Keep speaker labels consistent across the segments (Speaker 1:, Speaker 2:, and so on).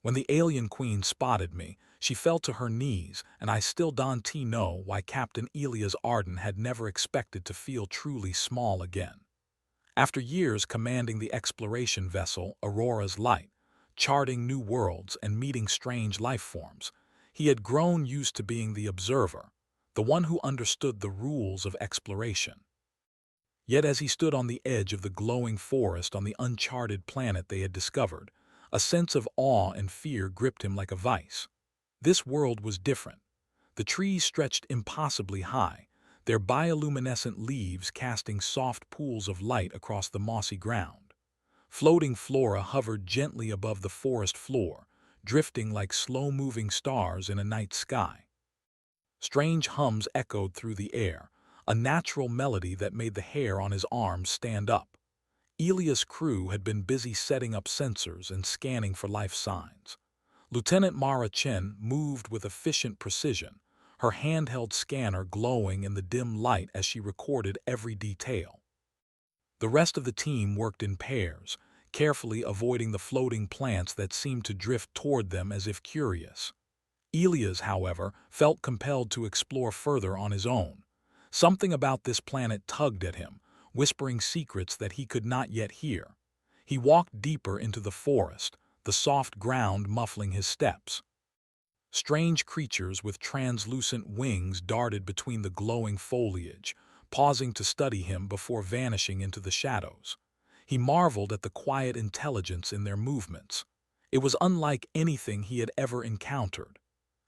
Speaker 1: When the alien queen spotted me, she fell to her knees, and I still don't know why Captain Elias Arden had never expected to feel truly small again. After years commanding the exploration vessel Aurora's Light, charting new worlds and meeting strange life forms, he had grown used to being the observer, the one who understood the rules of exploration. Yet as he stood on the edge of the glowing forest on the uncharted planet they had discovered, a sense of awe and fear gripped him like a vice. This world was different. The trees stretched impossibly high, their bioluminescent leaves casting soft pools of light across the mossy ground. Floating flora hovered gently above the forest floor, drifting like slow-moving stars in a night sky. Strange hums echoed through the air, a natural melody that made the hair on his arms stand up. Elias' crew had been busy setting up sensors and scanning for life signs. Lieutenant Mara Chen moved with efficient precision, her handheld scanner glowing in the dim light as she recorded every detail. The rest of the team worked in pairs, carefully avoiding the floating plants that seemed to drift toward them as if curious. Elias, however, felt compelled to explore further on his own. Something about this planet tugged at him, whispering secrets that he could not yet hear. He walked deeper into the forest, the soft ground muffling his steps. Strange creatures with translucent wings darted between the glowing foliage, pausing to study him before vanishing into the shadows. He marveled at the quiet intelligence in their movements. It was unlike anything he had ever encountered.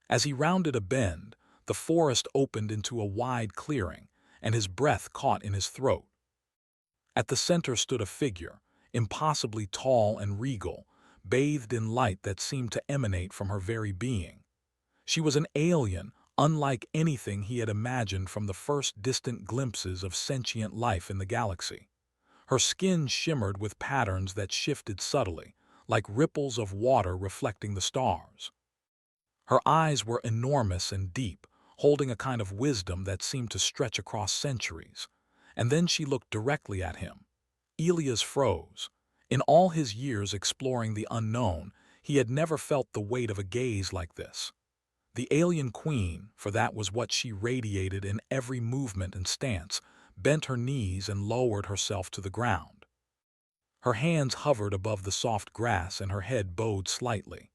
Speaker 1: As he rounded a bend, the forest opened into a wide clearing, and his breath caught in his throat. At the center stood a figure, impossibly tall and regal, bathed in light that seemed to emanate from her very being. She was an alien, unlike anything he had imagined from the first distant glimpses of sentient life in the galaxy. Her skin shimmered with patterns that shifted subtly, like ripples of water reflecting the stars. Her eyes were enormous and deep, holding a kind of wisdom that seemed to stretch across centuries. And then she looked directly at him. Elias froze. In all his years exploring the unknown, he had never felt the weight of a gaze like this. The alien queen, for that was what she radiated in every movement and stance, bent her knees and lowered herself to the ground. Her hands hovered above the soft grass and her head bowed slightly.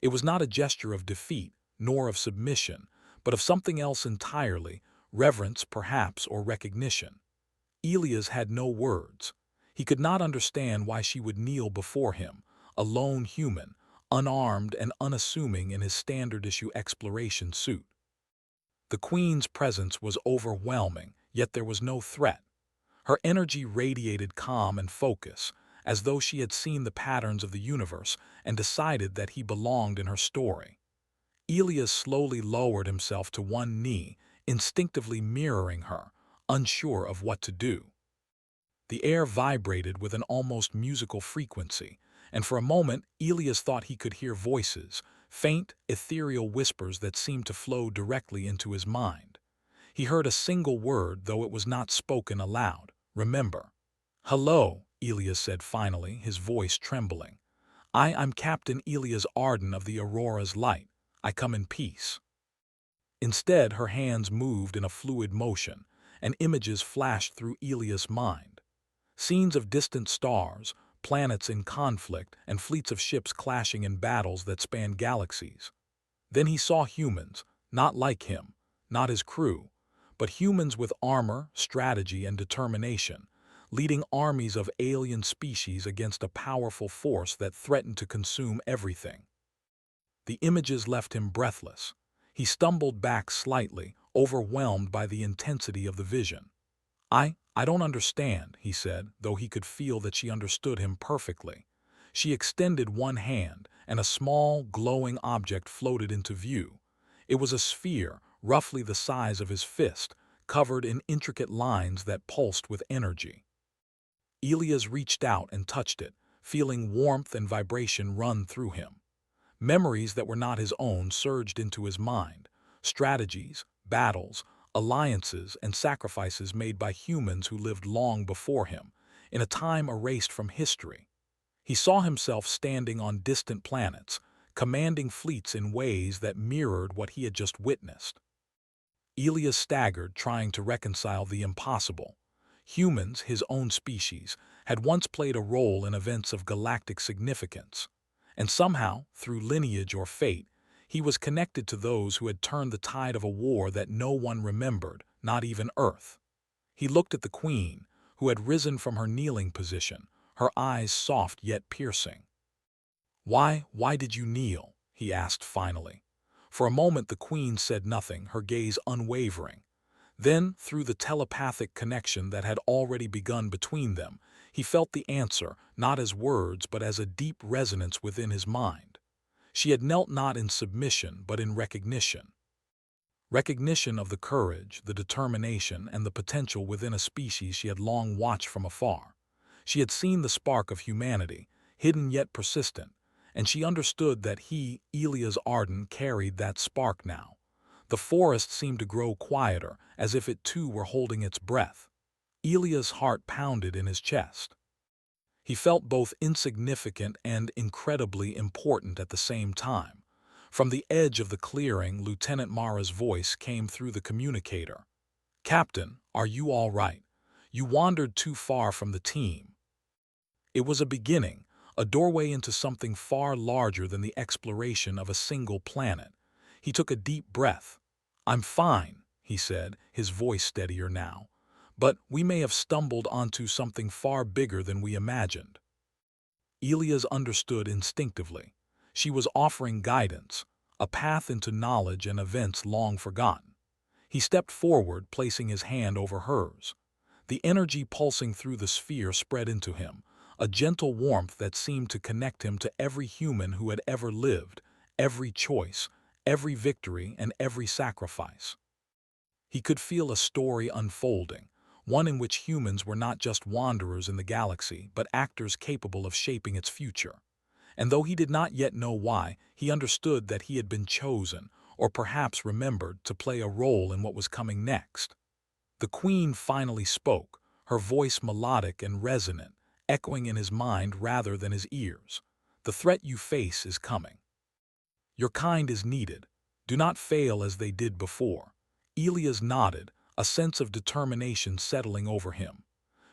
Speaker 1: It was not a gesture of defeat, nor of submission, but of something else entirely, reverence perhaps or recognition. Elias had no words. He could not understand why she would kneel before him, a lone human, unarmed and unassuming in his standard-issue exploration suit. The Queen's presence was overwhelming, yet there was no threat. Her energy radiated calm and focus, as though she had seen the patterns of the universe and decided that he belonged in her story. Elias slowly lowered himself to one knee, instinctively mirroring her, unsure of what to do. The air vibrated with an almost musical frequency, and for a moment Elias thought he could hear voices, faint, ethereal whispers that seemed to flow directly into his mind. He heard a single word, though it was not spoken aloud: remember. "Hello," Elias said finally, his voice trembling. I'm Captain Elias Arden of the Aurora's Light. I come in peace." Instead, her hands moved in a fluid motion, and images flashed through Elias' mind. Scenes of distant stars, planets in conflict, and fleets of ships clashing in battles that spanned galaxies. Then he saw humans, not like him, not his crew, but humans with armor, strategy, and determination, leading armies of alien species against a powerful force that threatened to consume everything. The images left him breathless. He stumbled back slightly, overwhelmed by the intensity of the vision. I don't understand," he said, though he could feel that she understood him perfectly. She extended one hand, and a small, glowing object floated into view. It was a sphere, roughly the size of his fist, covered in intricate lines that pulsed with energy. Elias reached out and touched it, feeling warmth and vibration run through him. Memories that were not his own surged into his mind, strategies, battles, alliances, and sacrifices made by humans who lived long before him, in a time erased from history. He saw himself standing on distant planets, commanding fleets in ways that mirrored what he had just witnessed. Elias staggered, trying to reconcile the impossible. Humans, his own species, had once played a role in events of galactic significance, and somehow, through lineage or fate, he was connected to those who had turned the tide of a war that no one remembered, not even Earth. He looked at the Queen, who had risen from her kneeling position, her eyes soft yet piercing. Why did you kneel?" he asked finally. For a moment the Queen said nothing, her gaze unwavering. Then, through the telepathic connection that had already begun between them, he felt the answer, not as words but as a deep resonance within his mind. She had knelt not in submission but in recognition. Recognition of the courage, the determination, and the potential within a species she had long watched from afar. She had seen the spark of humanity, hidden yet persistent, and she understood that he, Elias Arden, carried that spark now. The forest seemed to grow quieter, as if it too were holding its breath. Elias' heart pounded in his chest. He felt both insignificant and incredibly important at the same time. From the edge of the clearing, Lieutenant Mara's voice came through the communicator. "Captain, are you all right? You wandered too far from the team." It was a beginning, a doorway into something far larger than the exploration of a single planet. He took a deep breath. "I'm fine," he said, his voice steadier now. "But we may have stumbled onto something far bigger than we imagined." Elias understood instinctively. She was offering guidance, a path into knowledge and events long forgotten. He stepped forward, placing his hand over hers. The energy pulsing through the sphere spread into him, a gentle warmth that seemed to connect him to every human who had ever lived, every choice, every victory, and every sacrifice. He could feel a story unfolding, one in which humans were not just wanderers in the galaxy, but actors capable of shaping its future. And though he did not yet know why, he understood that he had been chosen, or perhaps remembered, to play a role in what was coming next. The Queen finally spoke, her voice melodic and resonant, echoing in his mind rather than his ears. "The threat you face is coming. Your kind is needed. Do not fail as they did before." Elias nodded, a sense of determination settling over him.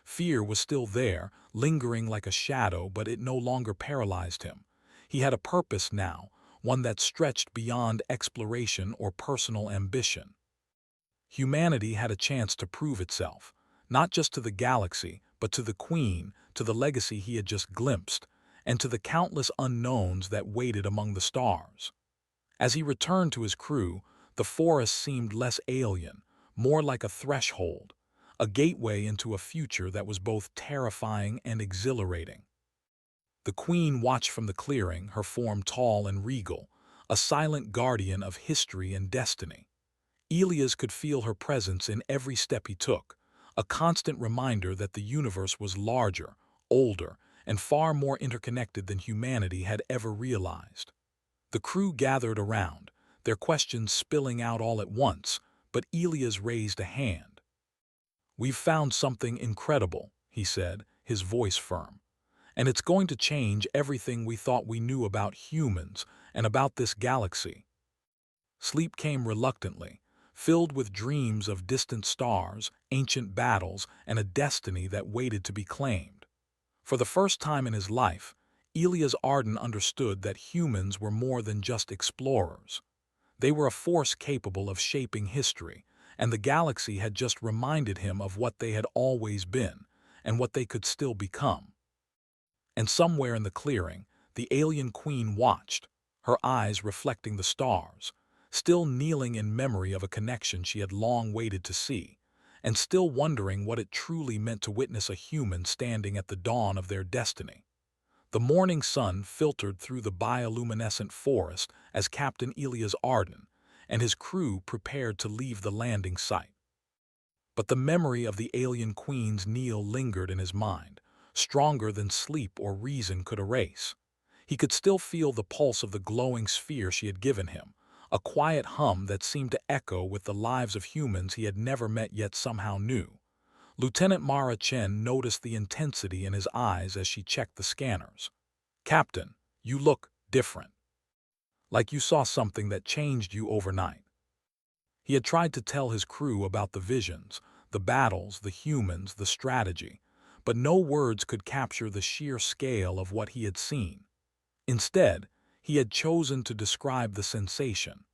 Speaker 1: Fear was still there, lingering like a shadow, but it no longer paralyzed him. He had a purpose now, one that stretched beyond exploration or personal ambition. Humanity had a chance to prove itself, not just to the galaxy, but to the Queen, to the legacy he had just glimpsed, and to the countless unknowns that waited among the stars. As he returned to his crew, the forest seemed less alien, more like a threshold, a gateway into a future that was both terrifying and exhilarating. The Queen watched from the clearing, her form tall and regal, a silent guardian of history and destiny. Elias could feel her presence in every step he took, a constant reminder that the universe was larger, older, and far more interconnected than humanity had ever realized. The crew gathered around, their questions spilling out all at once, but Elias raised a hand. "We've found something incredible," he said, his voice firm. "And it's going to change everything we thought we knew about humans and about this galaxy." Sleep came reluctantly, filled with dreams of distant stars, ancient battles, and a destiny that waited to be claimed. For the first time in his life, Elias Arden understood that humans were more than just explorers. They were a force capable of shaping history, and the galaxy had just reminded him of what they had always been, and what they could still become. And somewhere in the clearing, the alien Queen watched, her eyes reflecting the stars, still kneeling in memory of a connection she had long waited to see, and still wondering what it truly meant to witness a human standing at the dawn of their destiny. The morning sun filtered through the bioluminescent forest as Captain Elias Arden and his crew prepared to leave the landing site. But the memory of the alien Queen's kneel lingered in his mind, stronger than sleep or reason could erase. He could still feel the pulse of the glowing sphere she had given him, a quiet hum that seemed to echo with the lives of humans he had never met yet somehow knew. Lieutenant Mara Chen noticed the intensity in his eyes as she checked the scanners. "Captain, you look different." like you saw something that changed you overnight. He had tried to tell his crew about the visions, the battles, the humans, the strategy, but no words could capture the sheer scale of what he had seen. Instead, he had chosen to describe the sensation,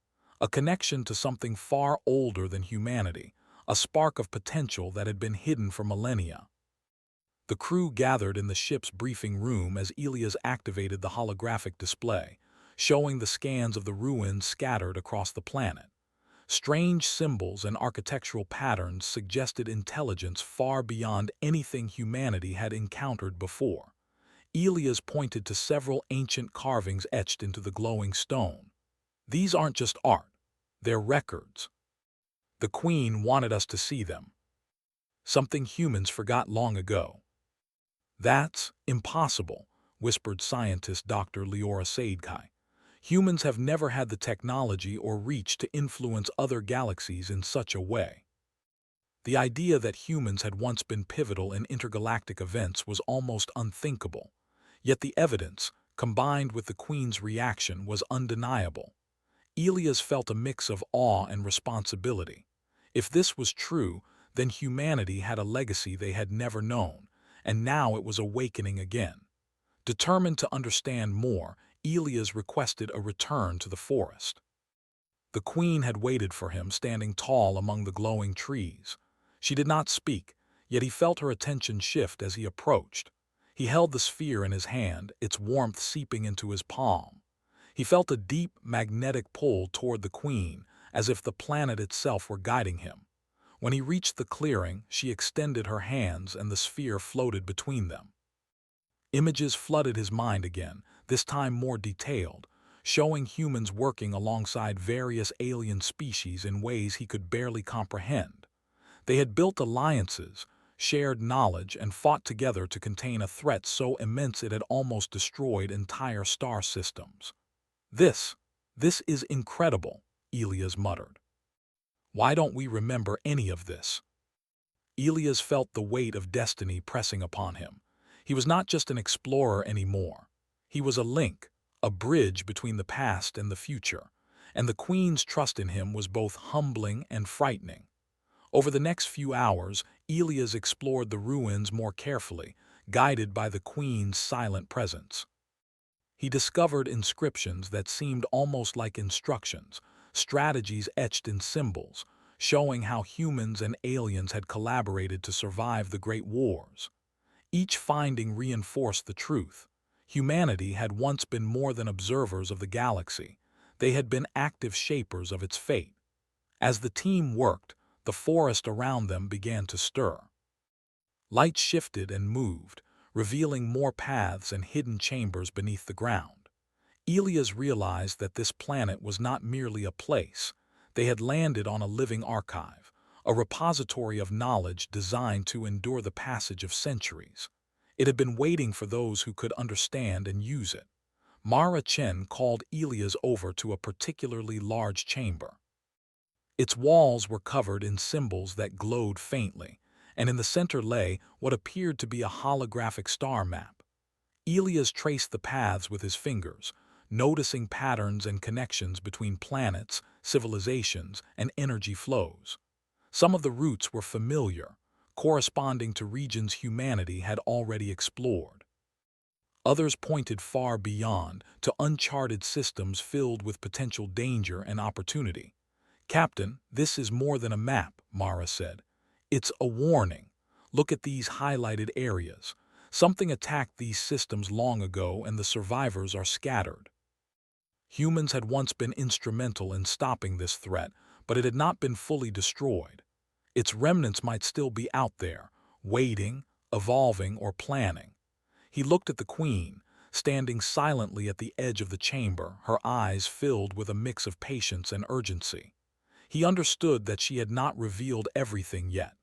Speaker 1: a connection to something far older than humanity, a spark of potential that had been hidden for millennia. The crew gathered in the ship's briefing room as Elias activated the holographic display, showing the scans of the ruins scattered across the planet. Strange symbols and architectural patterns suggested intelligence far beyond anything humanity had encountered before. Elias pointed to several ancient carvings etched into the glowing stone. These aren't just art, they're records. The Queen wanted us to see them. Something humans forgot long ago. That's impossible, whispered scientist Dr. Leora Saidkai. Humans have never had the technology or reach to influence other galaxies in such a way. The idea that humans had once been pivotal in intergalactic events was almost unthinkable. Yet the evidence, combined with the Queen's reaction, was undeniable. Elias felt a mix of awe and responsibility. If this was true, then humanity had a legacy they had never known, and now it was awakening again. Determined to understand more, Elias requested a return to the forest. The Queen had waited for him, standing tall among the glowing trees. She did not speak, yet he felt her attention shift as he approached. He held the sphere in his hand, its warmth seeping into his palm. He felt a deep, magnetic pull toward the Queen, as if the planet itself were guiding him. When he reached the clearing, she extended her hands and the sphere floated between them. Images flooded his mind again, this time more detailed, showing humans working alongside various alien species in ways he could barely comprehend. They had built alliances, shared knowledge, and fought together to contain a threat so immense it had almost destroyed entire star systems. This is incredible, Elias muttered. Why don't we remember any of this? Elias felt the weight of destiny pressing upon him. He was not just an explorer anymore. He was a link, a bridge between the past and the future, and the Queen's trust in him was both humbling and frightening. Over the next few hours, Elias explored the ruins more carefully, guided by the Queen's silent presence. He discovered inscriptions that seemed almost like instructions, strategies etched in symbols, showing how humans and aliens had collaborated to survive the Great Wars. Each finding reinforced the truth. Humanity had once been more than observers of the galaxy. They had been active shapers of its fate. As the team worked, the forest around them began to stir. Light shifted and moved, revealing more paths and hidden chambers beneath the ground. Elias realized that this planet was not merely a place. They had landed on a living archive, a repository of knowledge designed to endure the passage of centuries. It had been waiting for those who could understand and use it. Mara Chen called Elias over to a particularly large chamber. Its walls were covered in symbols that glowed faintly, and in the center lay what appeared to be a holographic star map. Elias traced the paths with his fingers, noticing patterns and connections between planets, civilizations, and energy flows. Some of the routes were familiar, corresponding to regions humanity had already explored. Others pointed far beyond, to uncharted systems filled with potential danger and opportunity. "Captain, this is more than a map," Mara said. "It's a warning. Look at these highlighted areas. Something attacked these systems long ago and the survivors are scattered." Humans had once been instrumental in stopping this threat, but it had not been fully destroyed. Its remnants might still be out there, waiting, evolving, or planning. He looked at the Queen, standing silently at the edge of the chamber, her eyes filled with a mix of patience and urgency. He understood that she had not revealed everything yet.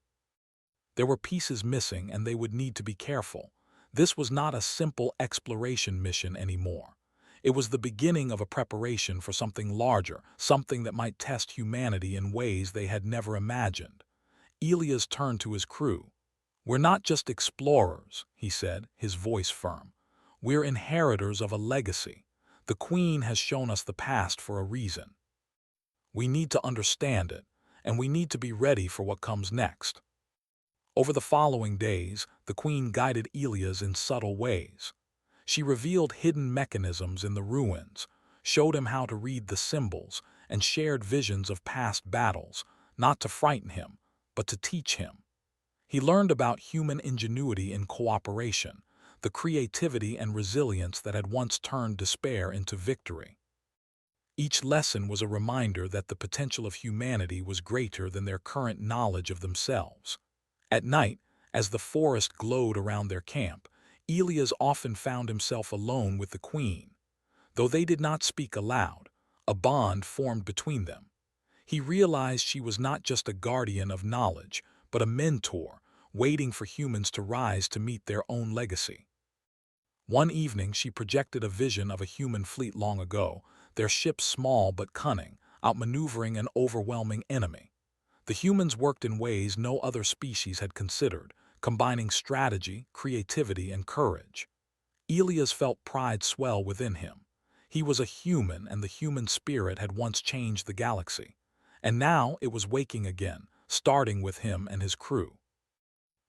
Speaker 1: There were pieces missing and they would need to be careful. This was not a simple exploration mission anymore. It was the beginning of a preparation for something larger, something that might test humanity in ways they had never imagined. Elias turned to his crew. "We're not just explorers," he said, his voice firm. "We're inheritors of a legacy. The Queen has shown us the past for a reason. We need to understand it, and we need to be ready for what comes next. Over the following days, the Queen guided Elias in subtle ways. She revealed hidden mechanisms in the ruins, showed him how to read the symbols, and shared visions of past battles, not to frighten him, but to teach him. He learned about human ingenuity in cooperation, the creativity and resilience that had once turned despair into victory. Each lesson was a reminder that the potential of humanity was greater than their current knowledge of themselves. At night, as the forest glowed around their camp, Elias often found himself alone with the Queen. Though they did not speak aloud, a bond formed between them. He realized she was not just a guardian of knowledge, but a mentor, waiting for humans to rise to meet their own legacy. One evening she projected a vision of a human fleet long ago, their ship small but cunning, outmaneuvering an overwhelming enemy. The humans worked in ways no other species had considered, combining strategy, creativity, and courage. Elias felt pride swell within him. He was a human, and the human spirit had once changed the galaxy. And now it was waking again, starting with him and his crew.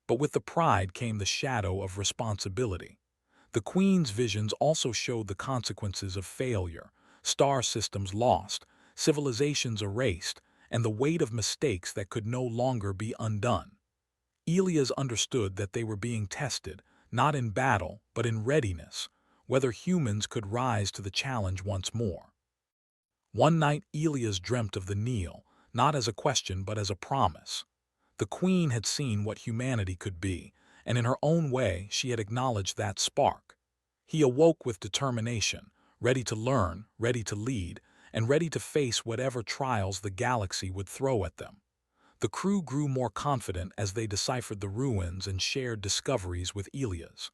Speaker 1: But with the pride came the shadow of responsibility. The Queen's visions also showed the consequences of failure, star systems lost, civilizations erased, and the weight of mistakes that could no longer be undone. Elias understood that they were being tested, not in battle, but in readiness, whether humans could rise to the challenge once more. One night Elias dreamt of the Nile, not as a question but as a promise. The Queen had seen what humanity could be, and in her own way she had acknowledged that spark. He awoke with determination, ready to learn, ready to lead, and ready to face whatever trials the galaxy would throw at them. The crew grew more confident as they deciphered the ruins and shared discoveries with Elias.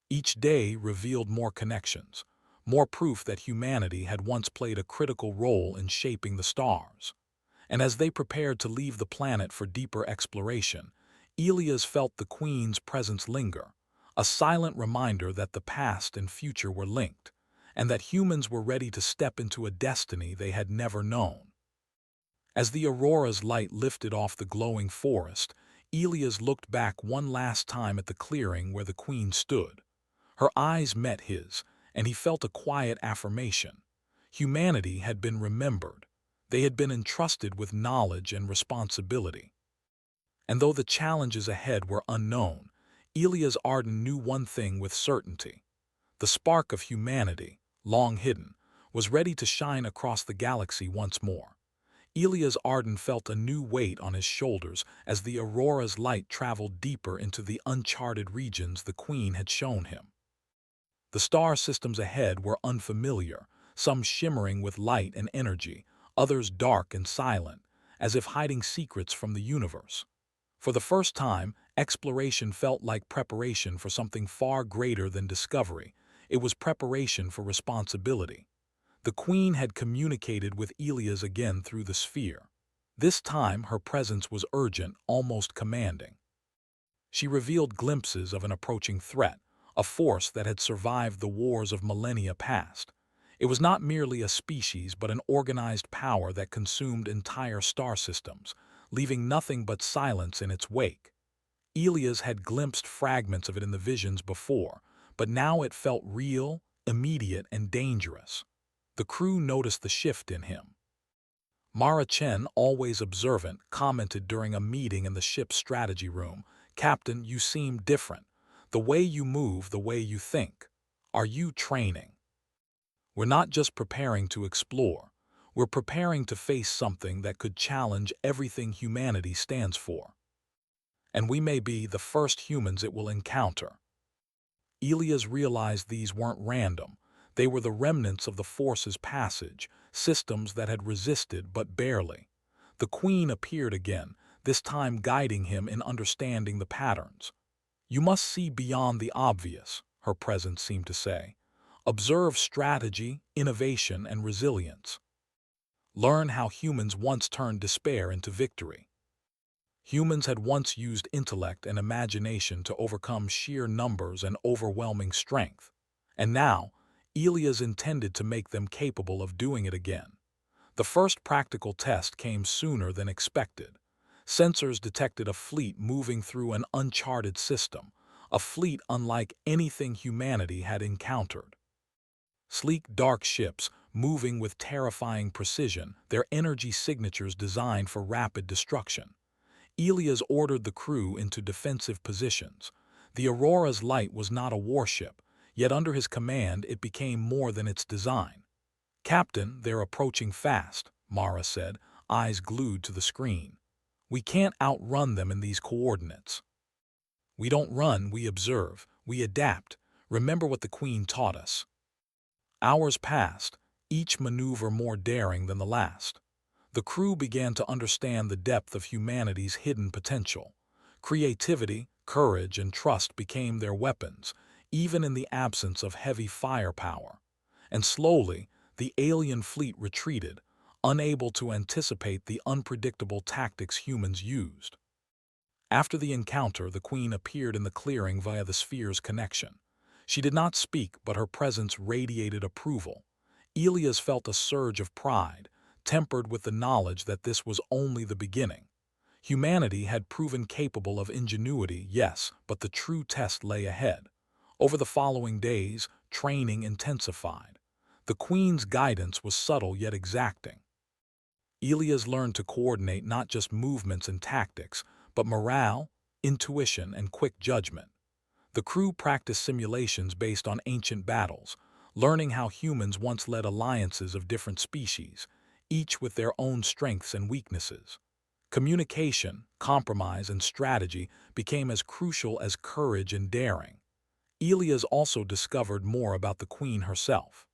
Speaker 1: Each day revealed more connections, more proof that humanity had once played a critical role in shaping the stars. And as they prepared to leave the planet for deeper exploration, Elias felt the Queen's presence linger, a silent reminder that the past and future were linked, and that humans were ready to step into a destiny they had never known. As the aurora's light lifted off the glowing forest, Elias looked back one last time at the clearing where the Queen stood. Her eyes met his, and he felt a quiet affirmation. Humanity had been remembered. They had been entrusted with knowledge and responsibility. And though the challenges ahead were unknown, Elias Arden knew one thing with certainty. The spark of humanity, long hidden, was ready to shine across the galaxy once more. Elias Arden felt a new weight on his shoulders as the aurora's light traveled deeper into the uncharted regions the Queen had shown him. The star systems ahead were unfamiliar, some shimmering with light and energy, others dark and silent, as if hiding secrets from the universe. For the first time, exploration felt like preparation for something far greater than discovery. It was preparation for responsibility. The Queen had communicated with Elias again through the sphere. This time her presence was urgent, almost commanding. She revealed glimpses of an approaching threat, a force that had survived the wars of millennia past. It was not merely a species but an organized power that consumed entire star systems, leaving nothing but silence in its wake. Elias had glimpsed fragments of it in the visions before, but now it felt real, immediate, and dangerous. The crew noticed the shift in him. Mara Chen, always observant, commented during a meeting in the ship's strategy room, "Captain, you seem different. The way you move, the way you think. Are you training?" "We're not just preparing to explore. We're preparing to face something that could challenge everything humanity stands for. And we may be the first humans it will encounter." Elias realized these weren't random. They were the remnants of the Force's passage, systems that had resisted but barely. The Queen appeared again, this time guiding him in understanding the patterns. "You must see beyond the obvious," her presence seemed to say. "Observe strategy, innovation, and resilience. Learn how humans once turned despair into victory. Humans had once used intellect and imagination to overcome sheer numbers and overwhelming strength. And now, Elias intended to make them capable of doing it again. The first practical test came sooner than expected. Sensors detected a fleet moving through an uncharted system, a fleet unlike anything humanity had encountered. Sleek, dark ships, moving with terrifying precision, their energy signatures designed for rapid destruction. Elias ordered the crew into defensive positions. The Aurora's light was not a warship, yet under his command it became more than its design. "Captain, they're approaching fast," Mara said, eyes glued to the screen. "We can't outrun them in these coordinates." "We don't run, we observe, we adapt. Remember what the Queen taught us." Hours passed, each maneuver more daring than the last. The crew began to understand the depth of humanity's hidden potential. Creativity, courage, and trust became their weapons, even in the absence of heavy firepower. And slowly, the alien fleet retreated, unable to anticipate the unpredictable tactics humans used. After the encounter, the Queen appeared in the clearing via the sphere's connection. She did not speak, but her presence radiated approval. Elias felt a surge of pride, tempered with the knowledge that this was only the beginning. Humanity had proven capable of ingenuity, yes, but the true test lay ahead. Over the following days, training intensified. The Queen's guidance was subtle yet exacting. Elias learned to coordinate not just movements and tactics, but morale, intuition, and quick judgment. The crew practiced simulations based on ancient battles, learning how humans once led alliances of different species, each with their own strengths and weaknesses. Communication, compromise, and strategy became as crucial as courage and daring. Elias also discovered more about the Queen herself.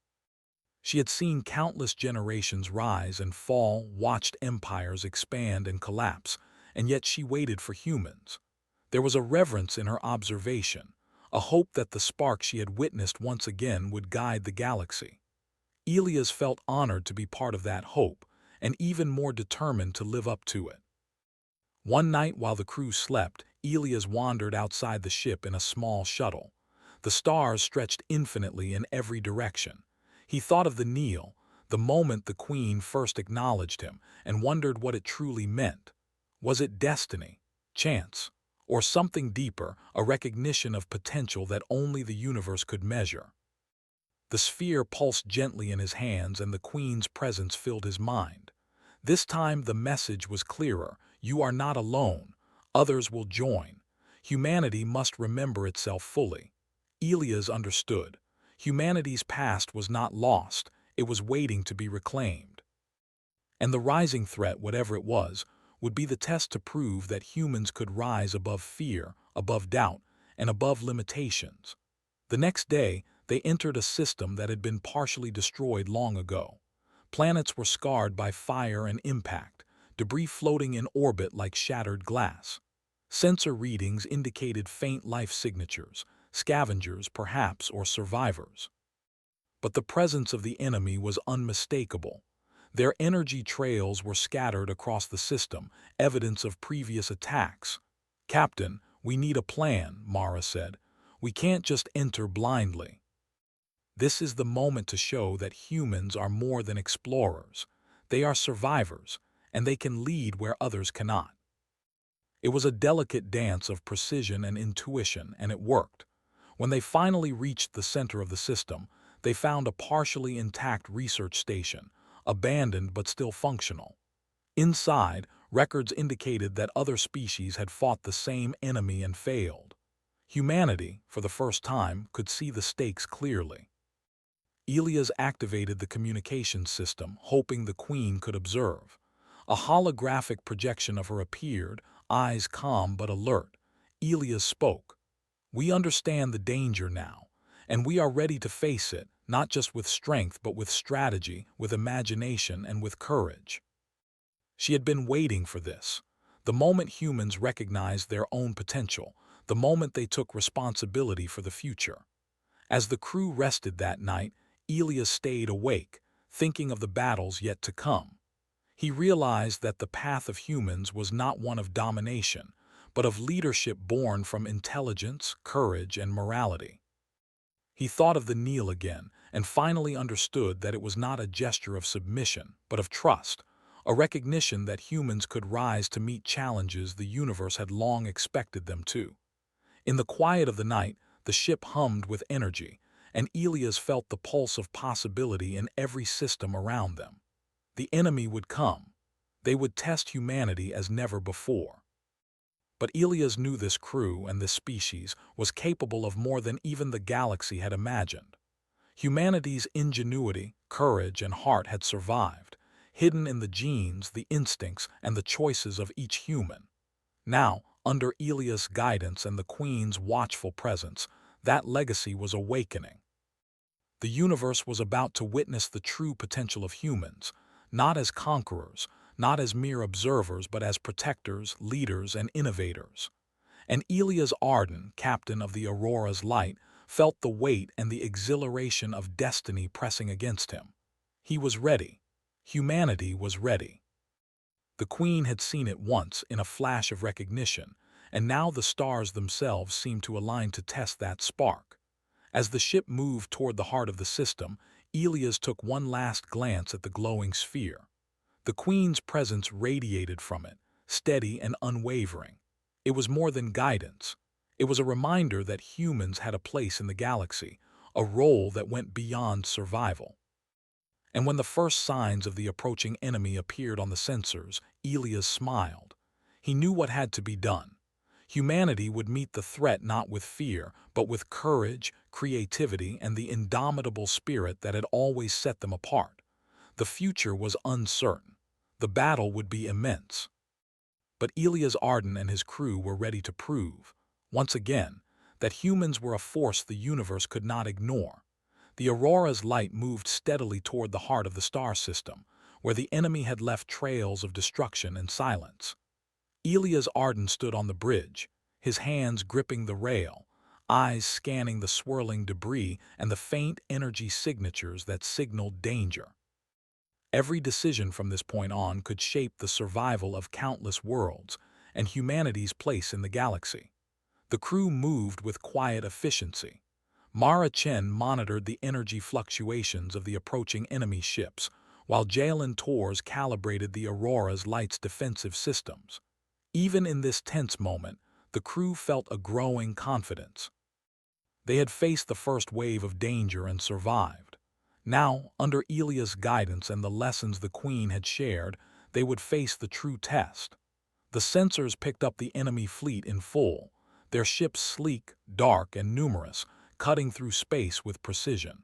Speaker 1: She had seen countless generations rise and fall, watched empires expand and collapse, and yet she waited for humans. There was a reverence in her observation, a hope that the spark she had witnessed once again would guide the galaxy. Elias felt honored to be part of that hope, and even more determined to live up to it. One night while the crew slept, Elias wandered outside the ship in a small shuttle. The stars stretched infinitely in every direction. He thought of the kneel, the moment the Queen first acknowledged him, and wondered what it truly meant. Was it destiny, chance, or something deeper, a recognition of potential that only the universe could measure? The sphere pulsed gently in his hands, and the Queen's presence filled his mind. This time the message was clearer: you are not alone. Others will join. Humanity must remember itself fully. Elias understood. Humanity's past was not lost, it was waiting to be reclaimed. And the rising threat, whatever it was, would be the test to prove that humans could rise above fear, above doubt, and above limitations. The next day, they entered a system that had been partially destroyed long ago. Planets were scarred by fire and impact, debris floating in orbit like shattered glass. Sensor readings indicated faint life signatures, scavengers perhaps, or survivors. But the presence of the enemy was unmistakable. Their energy trails were scattered across the system, evidence of previous attacks. "Captain, we need a plan," Mara said. "We can't just enter blindly." This is the moment to show that humans are more than explorers. They are survivors, and they can lead where others cannot. It was a delicate dance of precision and intuition, and it worked. When they finally reached the center of the system, they found a partially intact research station, abandoned but still functional. Inside, records indicated that other species had fought the same enemy and failed. Humanity, for the first time, could see the stakes clearly. Elias activated the communications system, hoping the Queen could observe. A holographic projection of her appeared, eyes calm but alert. Elias spoke. "We understand the danger now, and we are ready to face it, not just with strength but with strategy, with imagination, and with courage." She had been waiting for this. The moment humans recognized their own potential, the moment they took responsibility for the future. As the crew rested that night, Elias stayed awake, thinking of the battles yet to come. He realized that the path of humans was not one of domination, but of leadership born from intelligence, courage, and morality. He thought of the kneel again, and finally understood that it was not a gesture of submission, but of trust, a recognition that humans could rise to meet challenges the universe had long expected them to. In the quiet of the night, the ship hummed with energy, and Elias felt the pulse of possibility in every system around them. The enemy would come. They would test humanity as never before. But Elias knew this crew and this species was capable of more than even the galaxy had imagined. Humanity's ingenuity, courage, and heart had survived, hidden in the genes, the instincts, and the choices of each human. Now, under Elias' guidance and the Queen's watchful presence, that legacy was awakening. The universe was about to witness the true potential of humans, not as conquerors, not as mere observers, but as protectors, leaders, and innovators. And Elias Arden, captain of the Aurora's Light, felt the weight and the exhilaration of destiny pressing against him. He was ready. Humanity was ready. The Queen had seen it once in a flash of recognition, and now the stars themselves seemed to align to test that spark. As the ship moved toward the heart of the system, Elias took one last glance at the glowing sphere. The Queen's presence radiated from it, steady and unwavering. It was more than guidance. It was a reminder that humans had a place in the galaxy, a role that went beyond survival. And when the first signs of the approaching enemy appeared on the sensors, Elias smiled. He knew what had to be done. Humanity would meet the threat not with fear, but with courage, creativity, and the indomitable spirit that had always set them apart. The future was uncertain. The battle would be immense. But Elias Arden and his crew were ready to prove, once again, that humans were a force the universe could not ignore. The Aurora's light moved steadily toward the heart of the star system, where the enemy had left trails of destruction and silence. Elias Arden stood on the bridge, his hands gripping the rail, eyes scanning the swirling debris and the faint energy signatures that signaled danger. Every decision from this point on could shape the survival of countless worlds and humanity's place in the galaxy. The crew moved with quiet efficiency. Mara Chen monitored the energy fluctuations of the approaching enemy ships, while Jalen Torres calibrated the Aurora's Light's defensive systems. Even in this tense moment, the crew felt a growing confidence. They had faced the first wave of danger and survived. Now, under Elias' guidance and the lessons the Queen had shared, they would face the true test. The sensors picked up the enemy fleet in full, their ships sleek, dark, and numerous, cutting through space with precision.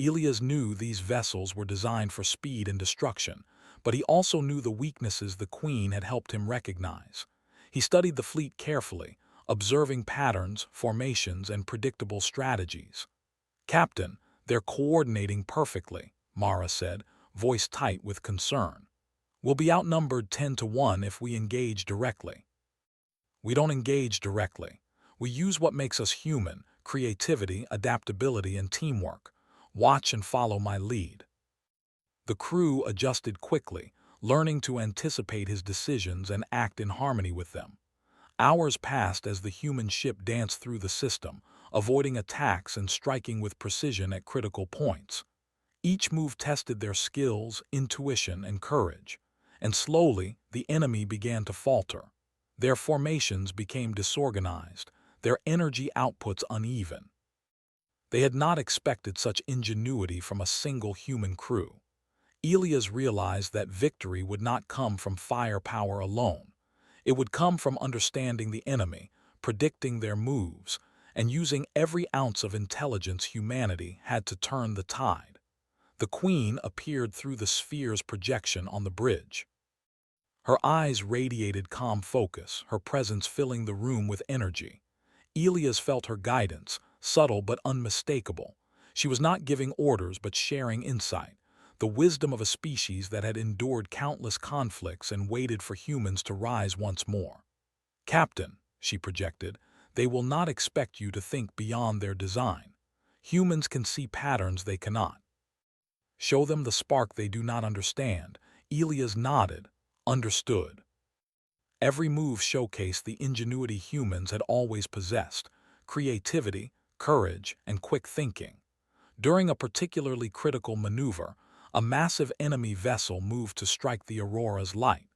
Speaker 1: Elias knew these vessels were designed for speed and destruction, but he also knew the weaknesses the Queen had helped him recognize. He studied the fleet carefully, observing patterns, formations, and predictable strategies. "Captain, they're coordinating perfectly," Mara said, voice tight with concern. "We'll be outnumbered 10-1 if we engage directly." "We don't engage directly. We use what makes us human: creativity, adaptability, and teamwork. Watch and follow my lead." The crew adjusted quickly, learning to anticipate his decisions and act in harmony with them. Hours passed as the human ship danced through the system, avoiding attacks and striking with precision at critical points. Each move tested their skills, intuition, and courage, and slowly the enemy began to falter. Their formations became disorganized, their energy outputs uneven. They had not expected such ingenuity from a single human crew. Elias realized that victory would not come from firepower alone. It would come from understanding the enemy, predicting their moves, and using every ounce of intelligence humanity had to turn the tide. The Queen appeared through the sphere's projection on the bridge. Her eyes radiated calm focus, her presence filling the room with energy. Elias felt her guidance, subtle but unmistakable. She was not giving orders but sharing insight, the wisdom of a species that had endured countless conflicts and waited for humans to rise once more. "Captain," she projected, "they will not expect you to think beyond their design. Humans can see patterns they cannot. Show them the spark they do not understand." Elias nodded, understood. Every move showcased the ingenuity humans had always possessed: creativity, courage, and quick thinking. During a particularly critical maneuver, a massive enemy vessel moved to strike the Aurora's light.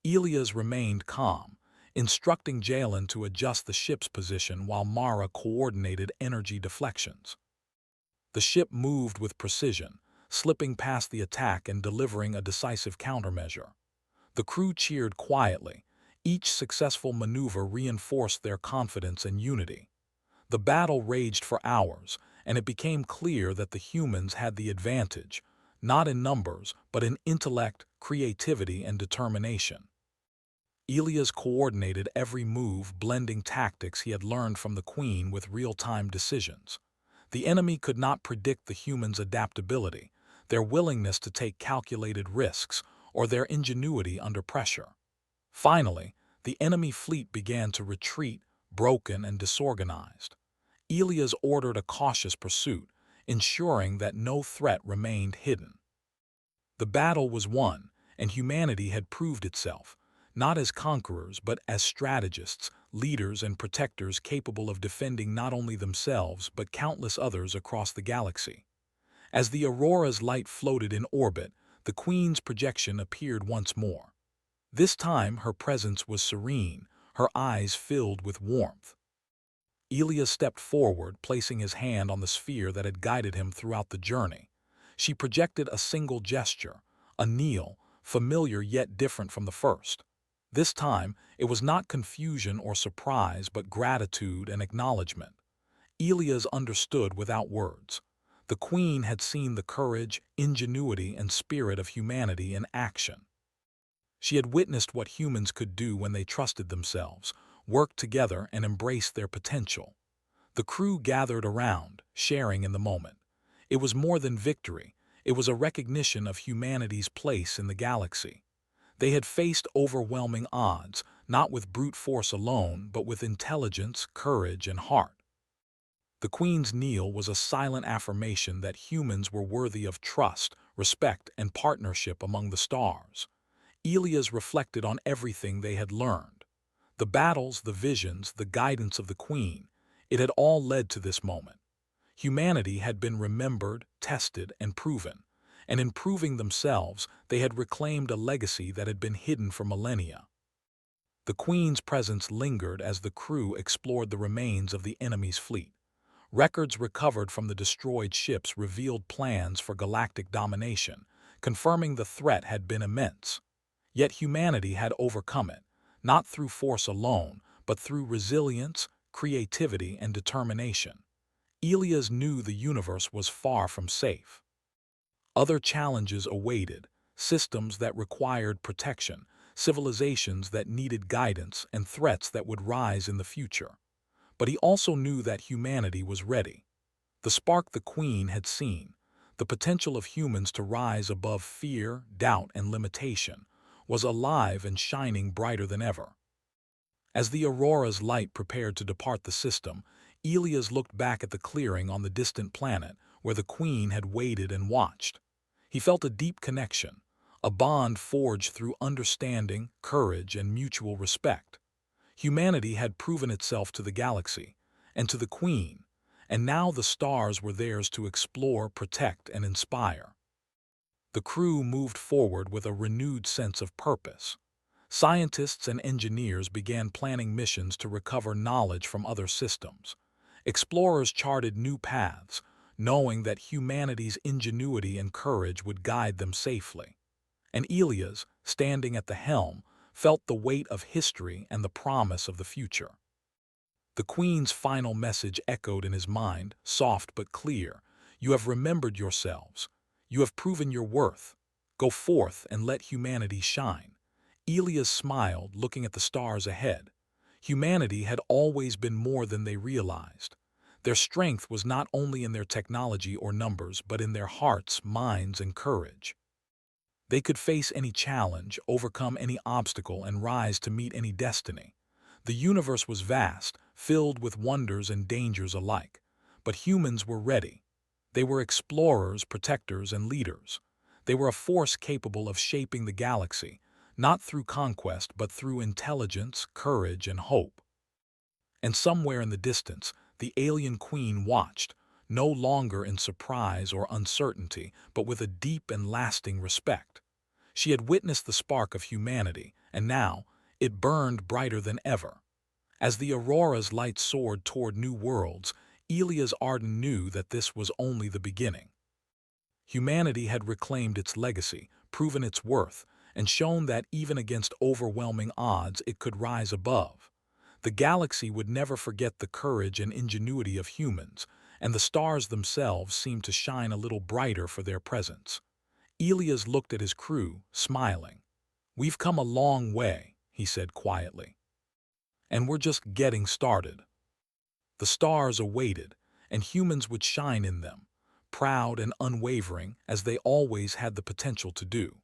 Speaker 1: Elias remained calm, instructing Jalen to adjust the ship's position while Mara coordinated energy deflections. The ship moved with precision, slipping past the attack and delivering a decisive countermeasure. The crew cheered quietly. Each successful maneuver reinforced their confidence and unity. The battle raged for hours, and it became clear that the humans had the advantage, not in numbers, but in intellect, creativity, and determination. Elias coordinated every move, blending tactics he had learned from the Queen with real-time decisions. The enemy could not predict the humans' adaptability, their willingness to take calculated risks, or their ingenuity under pressure. Finally, the enemy fleet began to retreat, broken and disorganized. Elias ordered a cautious pursuit, ensuring that no threat remained hidden. The battle was won, and humanity had proved itself, not as conquerors but as strategists, leaders, and protectors capable of defending not only themselves but countless others across the galaxy. As the Aurora's light floated in orbit, the Queen's projection appeared once more. This time her presence was serene, her eyes filled with warmth. Elias stepped forward, placing his hand on the sphere that had guided him throughout the journey. She projected a single gesture, a kneel, familiar yet different from the first. This time, it was not confusion or surprise, but gratitude and acknowledgement. Elias understood without words. The Queen had seen the courage, ingenuity, and spirit of humanity in action. She had witnessed what humans could do when they trusted themselves, worked together, and embraced their potential. The crew gathered around, sharing in the moment. It was more than victory. It was a recognition of humanity's place in the galaxy. They had faced overwhelming odds, not with brute force alone, but with intelligence, courage, and heart. The Queen's kneel was a silent affirmation that humans were worthy of trust, respect, and partnership among the stars. Elias reflected on everything they had learned. The battles, the visions, the guidance of the Queen, it had all led to this moment. Humanity had been remembered, tested, and proven, and in proving themselves, they had reclaimed a legacy that had been hidden for millennia. The Queen's presence lingered as the crew explored the remains of the enemy's fleet. Records recovered from the destroyed ships revealed plans for galactic domination, confirming the threat had been immense. Yet humanity had overcome it, not through force alone, but through resilience, creativity, and determination. Elias knew the universe was far from safe. Other challenges awaited, systems that required protection, civilizations that needed guidance, and threats that would rise in the future. But he also knew that humanity was ready. The spark the Queen had seen, the potential of humans to rise above fear, doubt, and limitation, was alive and shining brighter than ever. As the Aurora's light prepared to depart the system, Elias looked back at the clearing on the distant planet where the Queen had waited and watched. He felt a deep connection, a bond forged through understanding, courage, and mutual respect. Humanity had proven itself to the galaxy, and to the Queen, and now the stars were theirs to explore, protect, and inspire. The crew moved forward with a renewed sense of purpose. Scientists and engineers began planning missions to recover knowledge from other systems. Explorers charted new paths, knowing that humanity's ingenuity and courage would guide them safely. And Elias, standing at the helm, felt the weight of history and the promise of the future. The Queen's final message echoed in his mind, soft but clear. "You have remembered yourselves. You have proven your worth. Go forth and let humanity shine." Elias smiled, looking at the stars ahead. Humanity had always been more than they realized. Their strength was not only in their technology or numbers, but in their hearts, minds, and courage. They could face any challenge, overcome any obstacle, and rise to meet any destiny. The universe was vast, filled with wonders and dangers alike. But humans were ready. They were explorers, protectors, and leaders. They were a force capable of shaping the galaxy, not through conquest, but through intelligence, courage, and hope. And somewhere in the distance, the alien Queen watched, no longer in surprise or uncertainty, but with a deep and lasting respect. She had witnessed the spark of humanity, and now it burned brighter than ever. As the aurora's light soared toward new worlds, Elias Arden knew that this was only the beginning. Humanity had reclaimed its legacy, proven its worth, and shown that even against overwhelming odds it could rise above. The galaxy would never forget the courage and ingenuity of humans, and the stars themselves seemed to shine a little brighter for their presence. Elias looked at his crew, smiling. "We've come a long way," he said quietly. "And we're just getting started." The stars awaited, and humans would shine in them, proud and unwavering as they always had the potential to do.